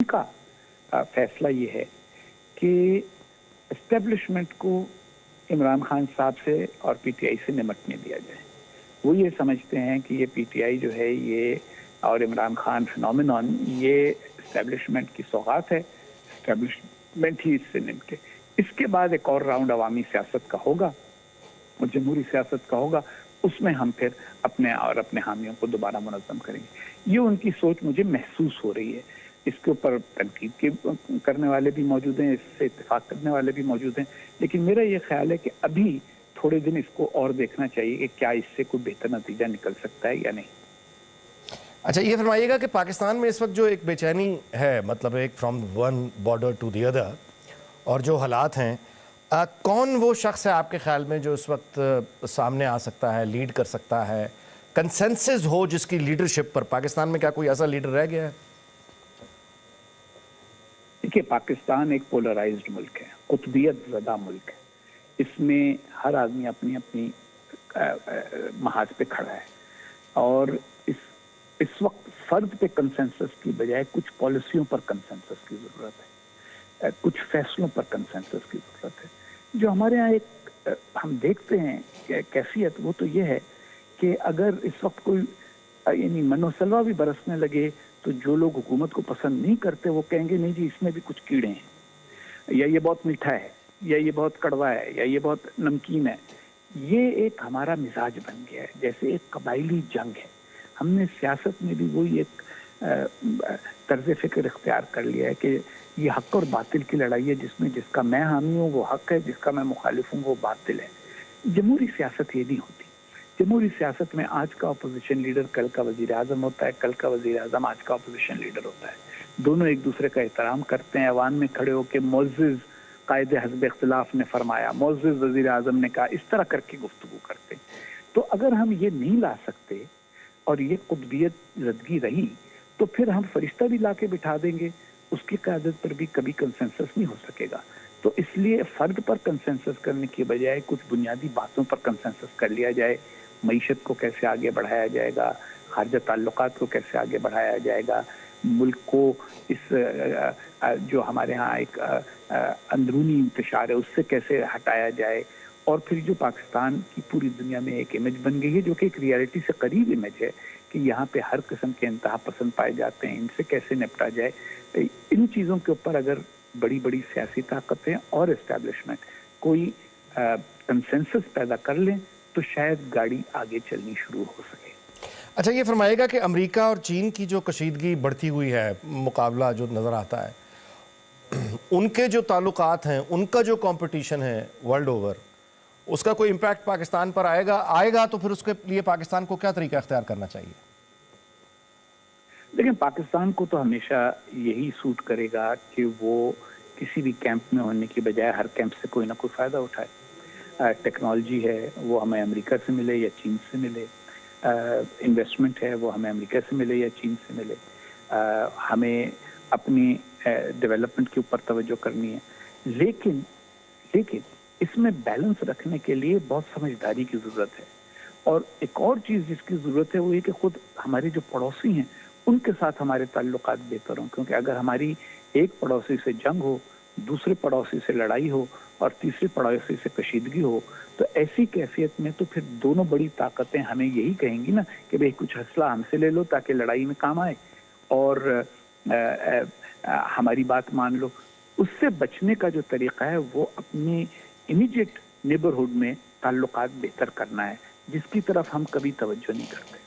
का फैसला ये है कि एस्टेब्लिशमेंट को इमरान खान साहब से और पीटीआई से निमटने दिया जाए। वो ये समझते हैं कि ये पीटीआई जो है ये और इमरान खान फिनोमिनॉन ये एस्टेब्लिशमेंट की सौगात है, एस्टेब्लिशमेंट ही इससे निपटे। इसके बाद एक और राउंड अवामी सियासत का होगा और जमहूरी सियासत का होगा, उसमें हम फिर अपने और अपने हामियों को दोबारा मुनज़्ज़म करेंगे। ये उनकी सोच मुझे महसूस हो रही है। इसके ऊपर तनकीद के करने वाले भी मौजूद हैं, इससे इत्तेफाक करने वाले भी मौजूद हैं, लेकिन मेरा ये ख्याल है कि अभी थोड़े दिन इसको और देखना चाहिए कि क्या इससे कोई बेहतर नतीजा निकल सकता है या नहीं। अच्छा, ये फरमाइएगा कि पाकिस्तान में इस वक्त जो एक बेचैनी है, मतलब एक from one border to the other, और जो हालात हैं, कौन वो शख्स है आपके ख्याल में जो इस वक्त सामने आ सकता है, लीड कर सकता है, कंसेंसस हो जिसकी लीडरशिप पर? पाकिस्तान में क्या कोई ऐसा लीडर रह गया है? देखिए, पाकिस्तान एक पोलराइज्ड मुल्क है, कुतबियत ज़दा मुल्क है। इसमें हर आदमी अपनी अपनी महाज पे खड़ा है और इस वक्त फर्द पे कंसेंसस की बजाय कुछ पॉलिसियों पर कंसेंसस की ज़रूरत है, कुछ फैसलों पर कंसेंसस की ज़रूरत है। जो हमारे यहाँ एक हम देखते हैं कैफियत, वो तो ये है कि अगर इस वक्त कोई यानी मनोसलवा भी बरसने लगे तो जो लोग हुकूमत को पसंद नहीं करते वो कहेंगे नहीं जी, इसमें भी कुछ कीड़े हैं, या ये बहुत मीठा है, या ये बहुत कड़वा है, या ये बहुत नमकीन है। ये एक हमारा मिजाज बन गया है, जैसे एक कबायली जंग है। हमने सियासत में भी वही एक तर्ज फिक्र इख्तियार कर लिया है कि ये हक और बातिल की लड़ाई है, जिसमें जिसका मैं हामी हूँ वो हक है, जिसका मैं मुखालिफ हूँ वो बातिल है। जमहूरी सियासत ये नहीं होती। जमहूरी सियासत में आज का अपोजिशन लीडर कल का वजीर आजम होता है, कल का वजीर आजम आज का अपोजिशन लीडर होता है। दोनों एक दूसरे का एहतराम करते हैं। अवान में खड़े होकर मोअज़्ज़िज़ कायदे हस्ब इख्तिलाफ ने फरमाया, मोअज़्ज़िज़ वजीर आजम ने कहा, इस तरह करके गुफ्तगू करते हैं। तो अगर हम ये नहीं ला सकते और ये कुतबियत ज़दगी रही तो फिर हम फरिश्ता भी ला के बिठा देंगे, उसकी क़यादत पर भी कभी कंसेंसस नहीं हो सकेगा। तो इसलिए फ़र्द पर कंसेंसस करने की बजाय कुछ बुनियादी बातों पर कंसेंसस कर लिया जाए। मईशत को कैसे आगे बढ़ाया जाएगा, खारजा ताल्लुकात को कैसे आगे बढ़ाया जाएगा, मुल्क को इस जो हमारे यहाँ एक अंदरूनी इंतशार है उससे कैसे हटाया जाए, और फिर जो पाकिस्तान की पूरी दुनिया में एक इमेज बन गई है जो कि एक रियलिटी से करीब इमेज है कि यहाँ पे हर किस्म के इंतहा पसंद पाए जाते हैं, इनसे कैसे निपटा जाए। इन चीज़ों के ऊपर अगर बड़ी बड़ी सियासी ताकतें और एस्टेब्लिशमेंट कोई कंसेंसस पैदा कर लें तो शायद गाड़ी आगे चलनी शुरू हो सके। अच्छा, ये फरमाइएगा कि अमेरिका और चीन की जो कशीदगी बढ़ती हुई है, मुकाबला जो नज़र आता है, उनके जो ताल्लुकात हैं, उनका जो कंपटीशन है वर्ल्ड ओवर, उसका कोई इम्पैक्ट पाकिस्तान पर आएगा तो फिर उसके लिए पाकिस्तान को क्या तरीका अख्तियार करना चाहिए? लेकिन पाकिस्तान को तो हमेशा यही सूट करेगा कि वो किसी भी कैंप में होने की बजाय हर कैंप से कोई ना कोई फ़ायदा उठाए। टेक्नोलॉजी है वो हमें अमेरिका से मिले या चीन से मिले, इन्वेस्टमेंट है वो हमें अमेरिका से मिले या चीन से मिले, हमें अपनी डेवलपमेंट के ऊपर तवज्जो करनी है। लेकिन इसमें बैलेंस रखने के लिए बहुत समझदारी की ज़रूरत है। और एक और चीज़ जिसकी ज़रूरत है वो ये कि खुद हमारे जो पड़ोसी हैं उनके साथ हमारे ताल्लुकात बेहतर हों, क्योंकि अगर हमारी एक पड़ोसी से जंग हो, दूसरे पड़ोसी से लड़ाई हो और तीसरे पड़ोसी से कशीदगी हो, तो ऐसी कैफियत में तो फिर दोनों बड़ी ताकतें हमें यही कहेंगी ना कि भाई कुछ हौसला हमसे ले लो ताकि लड़ाई में काम आए और हमारी बात मान लो। उससे बचने का जो तरीका है वो अपनी इमीडिएट नेबरहुड में ताल्लुकात बेहतर करना है, जिसकी तरफ हम कभी तवज्जो नहीं करते।